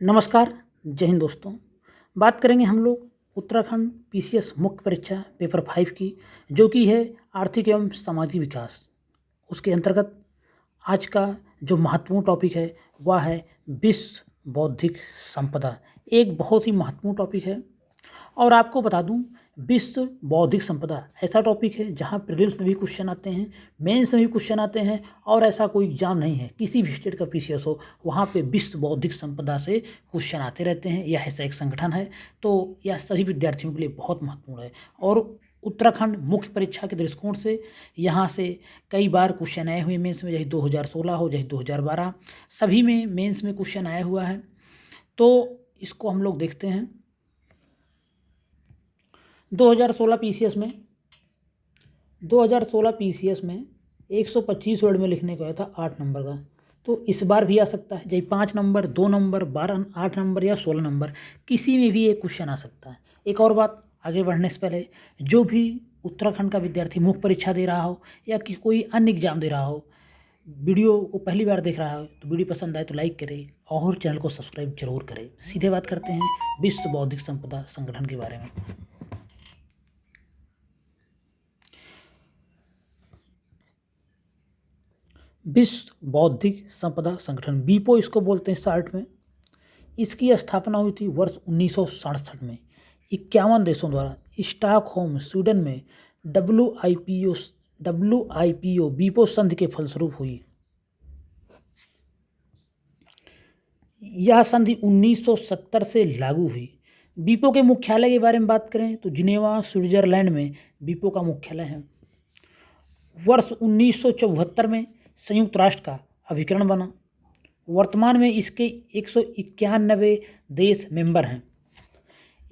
नमस्कार, जय हिंद दोस्तों। बात करेंगे हम लोग उत्तराखंड पीसीएस मुख्य परीक्षा पेपर 5 की, जो कि है आर्थिक एवं सामाजिक विकास। उसके अंतर्गत आज का जो महत्वपूर्ण टॉपिक है वह है विश्व बौद्धिक संपदा। एक बहुत ही महत्वपूर्ण टॉपिक है और आपको बता दूं, विश्व बौद्धिक संपदा ऐसा टॉपिक है जहां प्रीलिम्स में भी क्वेश्चन आते हैं, मेंस में भी क्वेश्चन आते हैं और ऐसा कोई एग्जाम नहीं है किसी भी स्टेट का पीसीएस हो वहां पे विश्व बौद्धिक संपदा से क्वेश्चन आते रहते हैं। यह ऐसा एक संगठन है, तो यह सभी विद्यार्थियों के लिए बहुत महत्वपूर्ण है और उत्तराखंड मुख्य परीक्षा के दृष्टिकोण से यहाँ से कई बार क्वेश्चन आए हुए मेंस में, चाहे 2016 हो चाहे 2012, सभी में मेंस में क्वेश्चन आया हुआ है। तो इसको हम लोग देखते हैं। 2016 पीसीएस में 125 वर्ड में लिखने को आया था 8 नंबर का, तो इस बार भी आ सकता है। चाहे 5 नंबर, 2 नंबर, 12, 8 नंबर या 16 नंबर, किसी में भी एक क्वेश्चन आ सकता है। एक और बात, आगे बढ़ने से पहले जो भी उत्तराखंड का विद्यार्थी मुख्य परीक्षा दे रहा हो या कि कोई अन्य एग्जाम दे रहा हो, वीडियो को पहली बार देख रहा है तो वीडियो पसंद आए तो लाइक करें और चैनल को सब्सक्राइब जरूर करें। सीधे बात करते हैं विश्व बौद्धिक संपदा संगठन के बारे में। विश्व बौद्धिक संपदा संगठन, वीपो इसको बोलते हैं शॉर्ट में। इसकी स्थापना हुई थी वर्ष 1967 में 51 देशों द्वारा स्टॉकहोम स्वीडन में डब्ल्यूआईपीओ वीपो संधि के फलस्वरूप हुई। यह संधि 1970 से लागू हुई। वीपो के मुख्यालय के बारे में बात करें तो जिनेवा स्विट्जरलैंड में वीपो का मुख्यालय है। वर्ष 1974 में संयुक्त राष्ट्र का अभिकरण बना। वर्तमान में इसके 191 देश मेंबर हैं।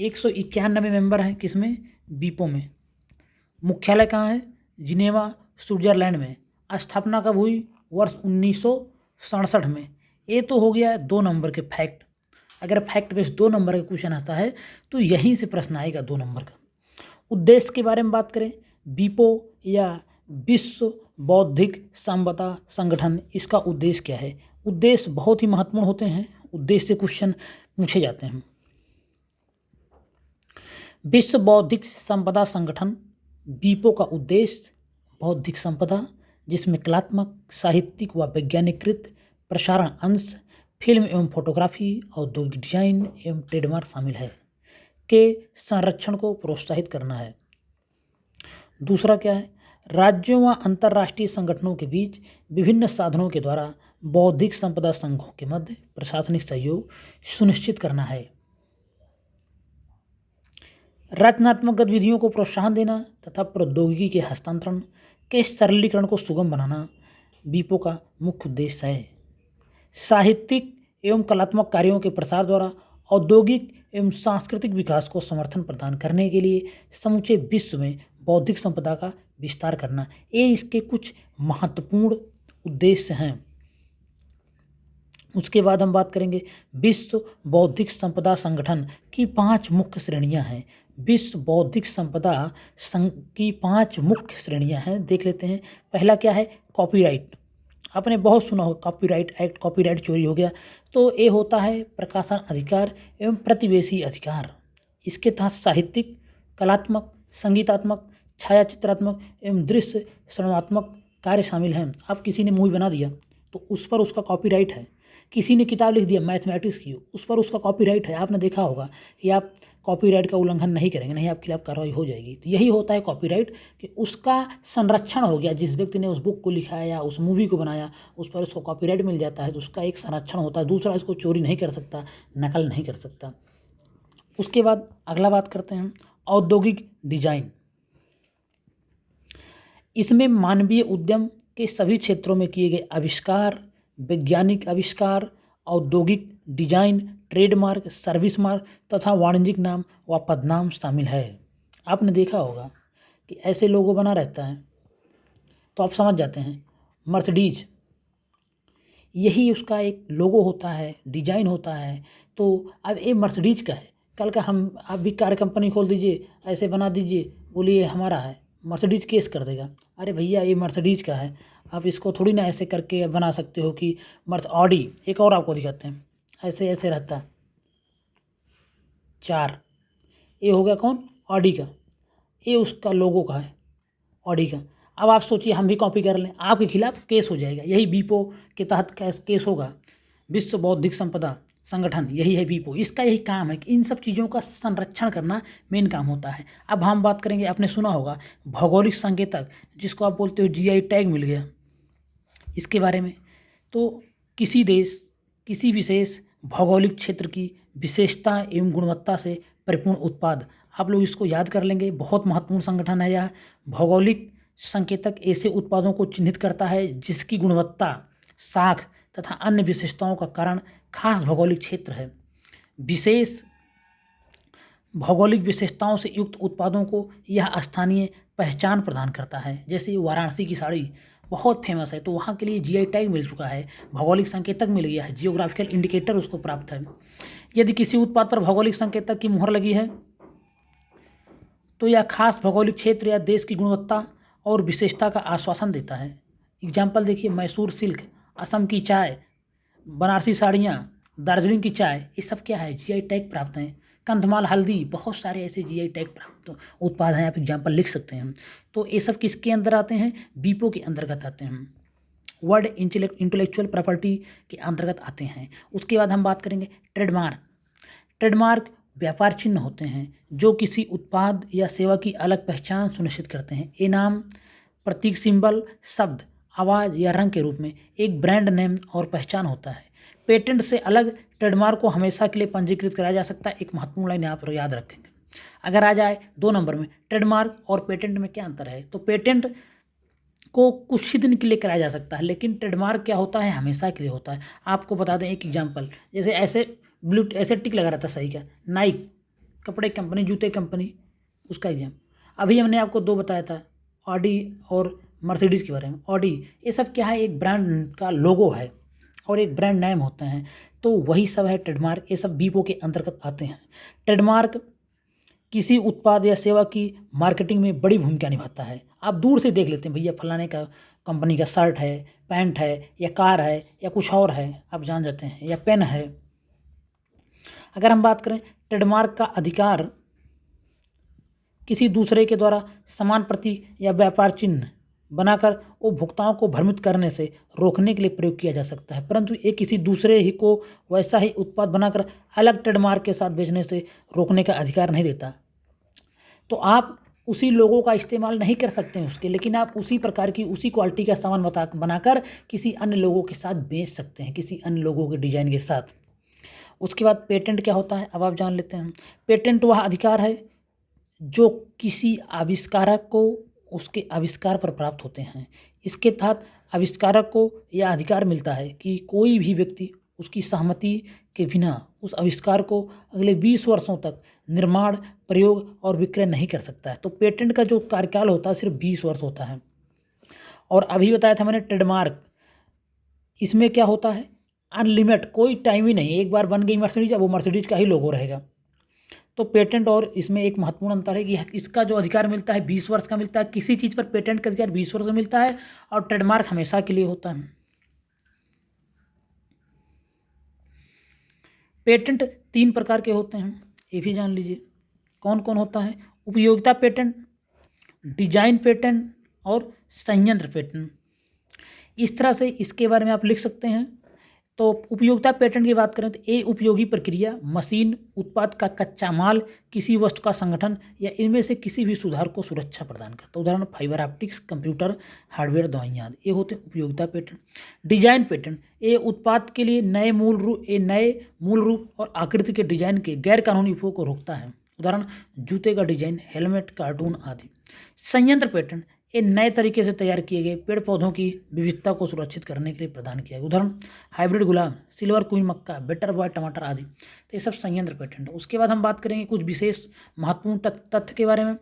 191 मेंबर हैं किसमें? वीपो में। मुख्यालय कहाँ है? जिनेवा स्विट्जरलैंड में। स्थापना कब हुई? वर्ष 1967 में। ये तो हो गया 2 नंबर के फैक्ट। अगर फैक्ट बेस 2 नंबर का क्वेश्चन आता है तो यहीं से प्रश्न आएगा 2 नंबर का। उद्देश्य के बारे में बात करें, वीपो या विश्व बौद्धिक संपदा संगठन, इसका उद्देश्य क्या है? उद्देश्य बहुत ही महत्वपूर्ण होते हैं, उद्देश्य से क्वेश्चन पूछे जाते हैं। विश्व बौद्धिक संपदा संगठन वीपो का उद्देश्य बौद्धिक संपदा, जिसमें कलात्मक, साहित्यिक व वैज्ञानिकृत प्रसारण अंश, फिल्म एवं फोटोग्राफी, औद्योगिक डिजाइन एवं ट्रेडमार्क शामिल है, के संरक्षण को प्रोत्साहित करना है। दूसरा क्या है? राज्यों व अंतर्राष्ट्रीय संगठनों के बीच विभिन्न साधनों के द्वारा बौद्धिक संपदा संघों के मध्य प्रशासनिक सहयोग सुनिश्चित करना है। रचनात्मक गतिविधियों को प्रोत्साहन देना तथा प्रौद्योगिकी के हस्तांतरण के सरलीकरण को सुगम बनाना वीपो का मुख्य उद्देश्य है। साहित्यिक एवं कलात्मक कार्यों के प्रसार द्वारा औद्योगिक एवं सांस्कृतिक विकास को समर्थन प्रदान करने के लिए समूचे विश्व में बौद्धिक संपदा का विस्तार करना, ये इसके कुछ महत्वपूर्ण उद्देश्य हैं। उसके बाद हम बात करेंगे विश्व बौद्धिक संपदा संगठन की 5 मुख्य श्रेणियां हैं। विश्व बौद्धिक संपदा संघ की 5 मुख्य श्रेणियां हैं, देख लेते हैं। पहला क्या है? कॉपीराइट। आपने बहुत सुना होगा कॉपीराइट एक्ट, कॉपीराइट चोरी हो गया, तो ये होता है प्रकाशन अधिकार एवं प्रतिवेशी अधिकार। इसके तहत साहित्यिक, कलात्मक, संगीतात्मक, छायाचित्रात्मक एवं दृश्य श्रवणात्मक कार्य शामिल हैं। आप किसी ने मूवी बना दिया तो उस पर उसका कॉपीराइट है। किसी ने किताब लिख दिया मैथमेटिक्स की, उस पर उसका कॉपीराइट है। आपने देखा होगा कि आप कॉपीराइट का उल्लंघन नहीं करेंगे, नहीं आपके खिलाफ कार्रवाई हो जाएगी। तो यही होता है कॉपीराइट, कि उसका संरक्षण हो गया। जिस व्यक्ति ने उस बुक को लिखा है या उस मूवी को बनाया, उस पर उसको कॉपीराइट मिल जाता है तो उसका एक संरक्षण होता है। दूसरा इसको चोरी नहीं कर सकता, नकल नहीं कर सकता। उसके बाद अगला बात करते हैं औद्योगिक डिजाइन। इसमें मानवीय उद्यम के सभी क्षेत्रों में किए गए आविष्कार, वैज्ञानिक आविष्कार, औद्योगिक डिजाइन, ट्रेडमार्क, सर्विस मार्क तथा वाणिज्यिक नाम व पदनाम शामिल है। आपने देखा होगा कि ऐसे लोगो बना रहता है तो आप समझ जाते हैं मर्सिडीज, यही उसका एक लोगो होता है, डिजाइन होता है। तो अब ये मर्सिडीज का है, कल का आप भी कार कंपनी खोल दीजिए, ऐसे बना दीजिए, बोलिए हमारा है, मर्सिडीज केस कर देगा। अरे भैया ये मर्सिडीज का है, आप इसको थोड़ी ना ऐसे करके बना सकते हो कि ऑडी। एक और आपको दिखाते हैं, ऐसे ऐसे रहता है, 4। ए हो गया कौन? ऑडी का। ए उसका लोगो का है, ऑडी का। अब आप सोचिए हम भी कॉपी कर लें, आपके खिलाफ केस हो जाएगा। यही वीपो के तहत केस होगा। विश्व बौद्धिक संपदा संगठन, यही है वीपो। इसका यही काम है कि इन सब चीज़ों का संरक्षण करना मेन काम होता है। अब हम बात करेंगे, आपने सुना होगा भौगोलिक संकेतक, जिसको आप बोलते हो जीआई टैग मिल गया, इसके बारे में। तो किसी देश, किसी विशेष भौगोलिक क्षेत्र की विशेषता एवं गुणवत्ता से परिपूर्ण उत्पाद, आप लोग इसको याद कर लेंगे। बहुत महत्वपूर्ण संगठन है यह। भौगोलिक संकेतक ऐसे उत्पादों को चिन्हित करता है जिसकी गुणवत्ता, साख तथा अन्य विशेषताओं का कारण खास भौगोलिक क्षेत्र है। विशेष भौगोलिक विशेषताओं से युक्त उत्पादों को यह स्थानीय पहचान प्रदान करता है। जैसे वाराणसी की साड़ी बहुत फेमस है, तो वहाँ के लिए जीआई टैग मिल चुका है, भौगोलिक संकेतक मिल गया है, जियोग्राफिकल इंडिकेटर उसको प्राप्त है। यदि किसी उत्पाद पर भौगोलिक संकेतक की मुहर लगी है तो यह खास भौगोलिक क्षेत्र या देश की गुणवत्ता और विशेषता का आश्वासन देता है। एग्जाम्पल देखिए, मैसूर सिल्क, असम की चाय, बनारसी साड़ियाँ, दार्जिलिंग की चाय, ये सब क्या है? जीआई टैग प्राप्त हैं। कंधमाल हल्दी, बहुत सारे ऐसे जीआई टैग प्राप्त उत्पाद हैं, आप एग्जाम्पल लिख सकते हैं। तो ये सब किसके अंदर आते हैं? वीपो के अंतर्गत आते हैं, वर्ल्ड इंटेलेक्चुअल प्रॉपर्टी के अंतर्गत आते हैं। उसके बाद हम बात करेंगे ट्रेडमार्क। ट्रेडमार्क व्यापार चिन्ह होते हैं जो किसी उत्पाद या सेवा की अलग पहचान सुनिश्चित करते हैं। ये नाम, प्रतीक, सिंबल, शब्द, आवाज़ या रंग के रूप में एक ब्रांड नेम और पहचान होता है। पेटेंट से अलग ट्रेडमार्क को हमेशा के लिए पंजीकृत कराया जा सकता है। एक महत्वपूर्ण लाइन यहाँ पर याद रखेंगे। अगर आ जाए 2 नंबर में, ट्रेडमार्क और पेटेंट में क्या अंतर है? तो पेटेंट को कुछ ही दिन के लिए कराया जा सकता है, लेकिन ट्रेडमार्क क्या होता है? हमेशा के लिए होता है। आपको बता दें एक एग्जांपल, जैसे ऐसे टिक लगा रहता, सही क्या? नाइक कपड़े कंपनी, जूते कंपनी, उसका एग्जाम। अभी हमने आपको 2 बताया था, ऑडी और मर्सिडीज़ के बारे में। ऑडी, ये सब क्या है? एक ब्रांड का लोगो है और एक ब्रांड नेम होते हैं, तो वही सब है ट्रेडमार्क। ये सब वीपो के अंतर्गत आते हैं। ट्रेडमार्क किसी उत्पाद या सेवा की मार्केटिंग में बड़ी भूमिका निभाता है। आप दूर से देख लेते हैं, भैया फलाने का कंपनी का शर्ट है, पैंट है, या कार है, या कुछ और है, आप जान जाते हैं, या पेन है। अगर हम बात करें, ट्रेडमार्क का अधिकार किसी दूसरे के द्वारा समान प्रतीक या व्यापार चिन्ह बनाकर उपभोक्ताओं को भ्रमित करने से रोकने के लिए प्रयोग किया जा सकता है, परंतु ये किसी दूसरे ही को वैसा ही उत्पाद बनाकर अलग ट्रेडमार्क के साथ बेचने से रोकने का अधिकार नहीं देता। तो आप उसी लोगों का इस्तेमाल नहीं कर सकते हैं उसके, लेकिन आप उसी प्रकार की, उसी क्वालिटी का सामान बनाकर किसी अन्य लोगों के साथ बेच सकते हैं, किसी अन्य लोगों के डिजाइन के साथ। उसके बाद पेटेंट क्या होता है, अब आप जान लेते हैं। पेटेंट वह अधिकार है जो किसी आविष्कारक को उसके आविष्कार पर प्राप्त होते हैं। इसके तहत आविष्कारक को यह अधिकार मिलता है कि कोई भी व्यक्ति उसकी सहमति के बिना उस आविष्कार को अगले 20 वर्षों तक निर्माण, प्रयोग और विक्रय नहीं कर सकता है। तो पेटेंट का जो कार्यकाल होता है सिर्फ 20 वर्ष होता है। और अभी बताया था मैंने ट्रेडमार्क, इसमें क्या होता है? अनलिमिटेड, कोई टाइम ही नहीं। एक बार बन गई मर्सिडीज, अब वो मर्सिडीज का ही लोगो रहेगा। तो पेटेंट और इसमें एक महत्वपूर्ण अंतर है कि इसका जो अधिकार मिलता है 20 वर्ष का मिलता है, किसी चीज़ पर पेटेंट का अधिकार 20 वर्ष का मिलता है, और ट्रेडमार्क हमेशा के लिए होता है। पेटेंट 3 प्रकार के होते हैं, ये भी जान लीजिए कौन कौन होता है। उपयोगिता पेटेंट, डिजाइन पेटेंट और संयंत्र पेटेंट। इस तरह से इसके बारे में आप लिख सकते हैं। तो उपयोगिता पेटेंट की बात करें तो ये उपयोगी प्रक्रिया, मशीन, उत्पाद का कच्चा माल, किसी वस्तु का संगठन या इनमें से किसी भी सुधार को सुरक्षा प्रदान करता है। उदाहरण फाइबर ऑप्टिक्स, कंप्यूटर, हार्डवेयर, दवाइयाँ आदि, ये होते हैं उपयोगिता पेटेंट। डिजाइन पेटेंट, ये उत्पाद के लिए नए मूल रूप और आकृति के डिजाइन के गैर कानूनी उपयोग को रोकता है। उदाहरण जूते का डिजाइन, हेलमेट, कार्टून आदि। संयंत्र पेटेंट, ये नए तरीके से तैयार किए गए पेड़ पौधों की विविधता को सुरक्षित करने के लिए प्रदान किया गया। उदाहरण हाइब्रिड गुलाब, सिल्वर क्वीन मक्का, बेटर बॉय टमाटर आदि। तो ये सब संयंत्र पेटेंट है। उसके बाद हम बात करेंगे कुछ विशेष महत्वपूर्ण तथ्य के बारे में।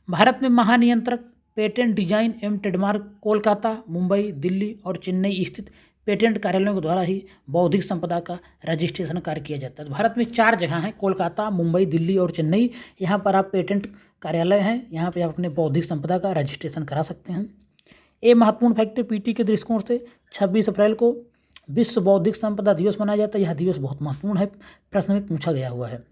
भारत में महानियंत्रक पेटेंट डिजाइन एवं ट्रेडमार्क कोलकाता, मुंबई, दिल्ली और चेन्नई स्थित पेटेंट कार्यालयों के द्वारा ही बौद्धिक संपदा का रजिस्ट्रेशन कार्य किया जाता है। भारत में 4 जगह हैं, कोलकाता, मुंबई, दिल्ली और चेन्नई। यहाँ पर आप पेटेंट कार्यालय हैं, यहाँ पे आप अपने बौद्धिक संपदा का रजिस्ट्रेशन करा सकते हैं। ये महत्वपूर्ण फैक्ट पीटी के दृष्टिकोण से 26 अप्रैल को विश्व बौद्धिक संपदा दिवस मनाया जाता है। यह दिवस बहुत महत्वपूर्ण है, प्रश्न में पूछा गया हुआ है।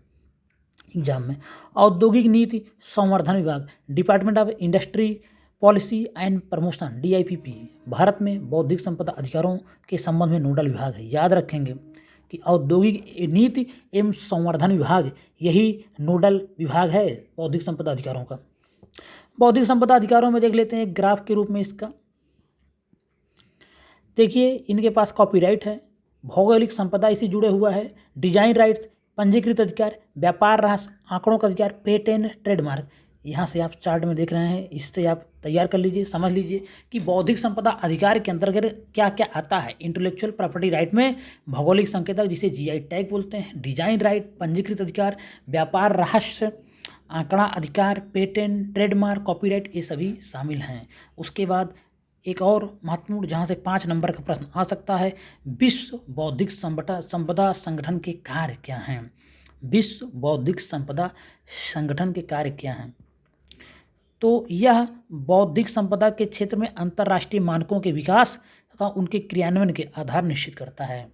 एग्जाम में। औद्योगिक नीति संवर्धन विभाग, department of industry policy and promotion, DIPP, Bharat में बौद्धिक संपदा अधिकारों के संबंध में नोडल विभाग है। याद रखेंगे कि औद्योगिक नीति एवं संवर्धन विभाग यही नोडल विभाग है बौद्धिक संपदा अधिकारों का। बौद्धिक संपदा अधिकारों में देख लेते हैं एक ग्राफ के रूप में इसका। देखिए इनके पास कॉपीराइट है, भौगोलिक संपदा इसे जुड़े हुआ है, डिजाइन राइट्स, पंजीकृत अधिकार, व्यापार रास, आंकड़ों का अधिकार, पेटेंट, ट्रेडमार्क। यहाँ से आप चार्ट में देख रहे हैं, इससे आप तैयार कर लीजिए, समझ लीजिए कि बौद्धिक संपदा अधिकार के अंतर्गत क्या क्या आता है। इंटेलेक्चुअल प्रॉपर्टी राइट में भौगोलिक संकेतक जिसे GI टैग बोलते हैं, डिजाइन राइट, पंजीकृत अधिकार, व्यापार रहस्य, आंकड़ा अधिकार, पेटेंट, ट्रेडमार्क, कॉपीराइट, ये सभी शामिल हैं। उसके बाद एक और महत्वपूर्ण जहाँ से 5 नंबर का प्रश्न आ सकता है, विश्व बौद्धिक संपदा संगठन के कार्य क्या हैं। विश्व बौद्धिक संपदा संगठन के कार्य क्या हैं? तो यह बौद्धिक संपदा के क्षेत्र में अंतर्राष्ट्रीय मानकों के विकास तथा उनके क्रियान्वयन के आधार निश्चित करता है।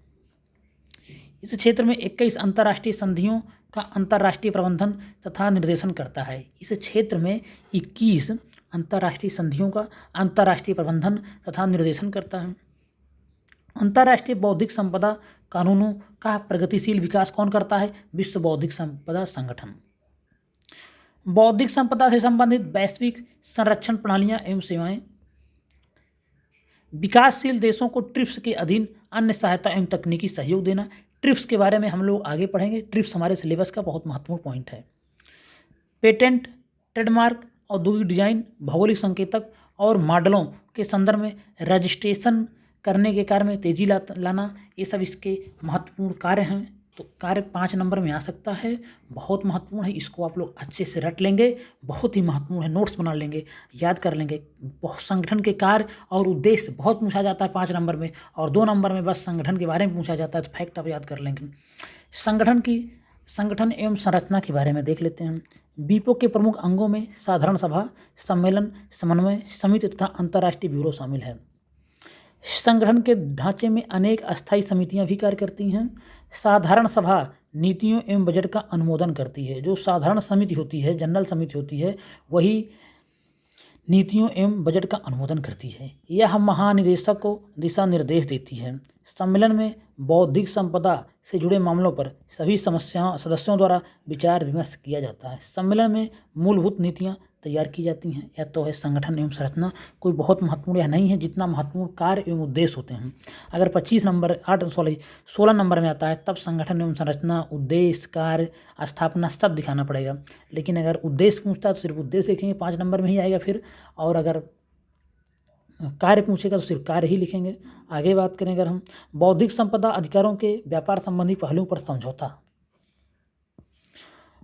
इस क्षेत्र में 21 अंतर्राष्ट्रीय संधियों का अंतर्राष्ट्रीय प्रबंधन तथा निर्देशन करता है। इस क्षेत्र में 21 अंतर्राष्ट्रीय संधियों का अंतर्राष्ट्रीय प्रबंधन तथा निर्देशन करता है। अंतर्राष्ट्रीय बौद्धिक संपदा कानूनों का प्रगतिशील विकास कौन करता है? विश्व बौद्धिक संपदा संगठन। बौद्धिक संपदा से संबंधित वैश्विक संरक्षण प्रणालियां एवं सेवाएं, विकासशील देशों को ट्रिप्स के अधीन अन्य सहायता एवं तकनीकी सहयोग देना। ट्रिप्स के बारे में हम लोग आगे पढ़ेंगे। ट्रिप्स हमारे सिलेबस का बहुत महत्वपूर्ण पॉइंट है। पेटेंट, ट्रेडमार्क, औद्योगिक डिजाइन, भौगोलिक संकेतक और मॉडलों के संदर्भ में रजिस्ट्रेशन करने के कार्य में तेजी लाना, ये सब इसके महत्वपूर्ण कार्य हैं। तो कार्य 5 नंबर में आ सकता है, बहुत महत्वपूर्ण है। इसको आप लोग अच्छे से रट लेंगे, बहुत ही महत्वपूर्ण है। नोट्स बना लेंगे, याद कर लेंगे। संगठन के कार्य और उद्देश्य बहुत पूछा जाता है 5 नंबर में, और 2 नंबर में बस संगठन के बारे में पूछा जाता है, तो फैक्ट आप याद कर लेंगे। संगठन एवं संरचना के बारे में देख लेते हैं। बीपो के प्रमुख अंगों में साधारण सभा, सम्मेलन, समन्वय समिति तथा अंतर्राष्ट्रीय ब्यूरो शामिल है। संगठन के ढांचे में अनेक अस्थायी समितियां भी कार्य करती हैं। साधारण सभा नीतियों एवं बजट का अनुमोदन करती है। जो साधारण समिति होती है, जनरल समिति होती है, वही नीतियों एवं बजट का अनुमोदन करती है। यह महानिदेशक को दिशा निर्देश देती है। सम्मेलन में बौद्धिक संपदा से जुड़े मामलों पर सभी सदस्यों द्वारा विचार विमर्श किया जाता है। सम्मेलन में मूलभूत नीतियाँ तैयार की जाती हैं। यह तो है संगठन एवं संरचना। कोई बहुत महत्वपूर्ण यह नहीं है जितना महत्वपूर्ण कार्य एवं उद्देश्य होते हैं। अगर 16 नंबर में आता है तब संगठन एवं संरचना, उद्देश्य, कार्य, स्थापना सब दिखाना पड़ेगा। लेकिन अगर उद्देश्य पूछता है तो सिर्फ उद्देश्य लिखेंगे, 5 नंबर में ही आएगा फिर। और अगर कार्य पूछेगा तो सिर्फ कार्य ही लिखेंगे। आगे बात करें अगर हम बौद्धिक संपदा अधिकारों के व्यापार संबंधी पहलुओं पर समझौता।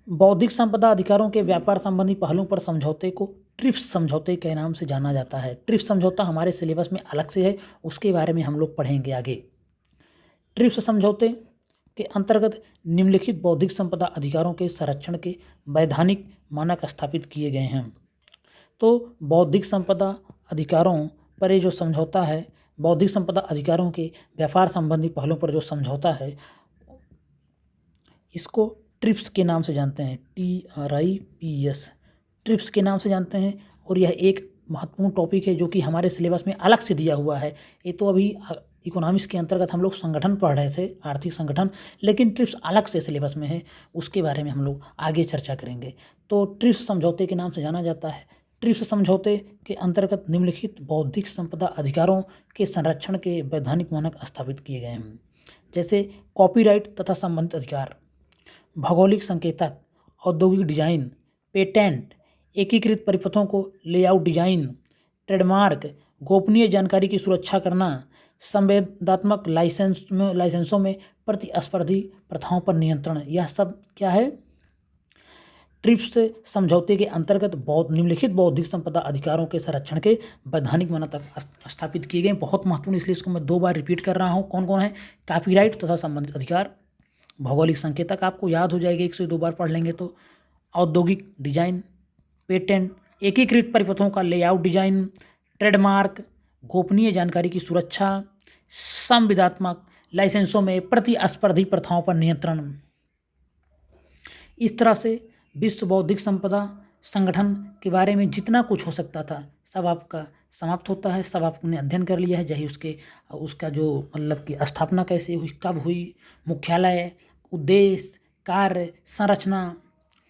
बौद्धिक संपदा अधिकारों के व्यापार संबंधी पहलुओं पर समझौते को ट्रिप्स समझौते के नाम से जाना जाता है। ट्रिप्स समझौता हमारे सिलेबस में अलग से है, उसके बारे में हम लोग पढ़ेंगे आगे। ट्रिप्स समझौते के अंतर्गत निम्नलिखित बौद्धिक संपदा अधिकारों के संरक्षण के वैधानिक मानक स्थापित किए गए हैं। तो बौद्धिक संपदा अधिकारों पर ये जो समझौता है, बौद्धिक संपदा अधिकारों के व्यापार संबंधी पहलुओं पर जो समझौता है, इसको ट्रिप्स के नाम से जानते हैं। TRIPS, ट्रिप्स के नाम से जानते हैं। और यह एक महत्वपूर्ण टॉपिक है जो कि हमारे सिलेबस में अलग से दिया हुआ है। ये तो अभी इकोनॉमिक्स के अंतर्गत हम लोग संगठन पढ़ रहे थे, आर्थिक संगठन, लेकिन ट्रिप्स अलग से सिलेबस में है, उसके बारे में हम लोग आगे चर्चा करेंगे। तो ट्रिप्स समझौते के नाम से जाना जाता है। ट्रिप्स समझौते के अंतर्गत निम्नलिखित बौद्धिक संपदा अधिकारों के संरक्षण के वैधानिक मानक स्थापित किए गए हैं, जैसे कॉपीराइट तथा संबंधित अधिकार, भौगोलिक संकेतक, औद्योगिक डिजाइन, पेटेंट, एकीकृत परिपथों को लेआउट डिजाइन, ट्रेडमार्क, गोपनीय जानकारी की सुरक्षा करना, संवेदनात्मक लाइसेंसों में प्रतिस्पर्धी प्रथाओं पर नियंत्रण, यह सब क्या है? ट्रिप्स समझौते के अंतर्गत निम्नलिखित बौद्धिक संपदा अधिकारों के संरक्षण के वैधानिक मानक स्थापित किए गए। बहुत महत्वपूर्ण, इसलिए इसको मैं 2 बार रिपीट कर रहा हूँ। कौन कौन है? कॉपीराइट तथा संबंधित अधिकार, भौगोलिक संकेतक आपको याद हो जाएगी, 1 से 2 बार पढ़ लेंगे तो, औद्योगिक डिजाइन, पेटेंट, एकीकृत परिपथों का लेआउट डिजाइन, ट्रेडमार्क, गोपनीय जानकारी की सुरक्षा, संविदात्मक लाइसेंसों में प्रतिस्पर्धी प्रथाओं पर नियंत्रण। इस तरह से विश्व बौद्धिक संपदा संगठन के बारे में जितना कुछ हो सकता था सब आपका समाप्त होता है। सब आपने अध्ययन कर लिया है, चाहे उसका जो मतलब कि स्थापना कैसे हुई, कब हुई, मुख्यालय, उद्देश्य, कार्य, संरचना,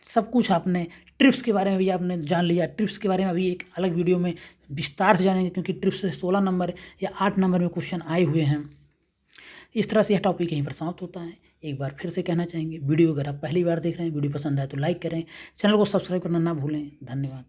सब कुछ आपने, ट्रिप्स के बारे में भी आपने जान लिया। ट्रिप्स के बारे में अभी एक अलग वीडियो में विस्तार से जानेंगे, क्योंकि ट्रिप्स से 16 नंबर या 8 नंबर में क्वेश्चन आए हुए हैं। इस तरह से यह टॉपिक यहीं पर समाप्त होता है। एक बार फिर से कहना चाहेंगे, वीडियो अगर आप पहली बार देख रहे हैं, वीडियो पसंद आए तो लाइक करें, चैनल को सब्सक्राइब करना ना भूलें। धन्यवाद।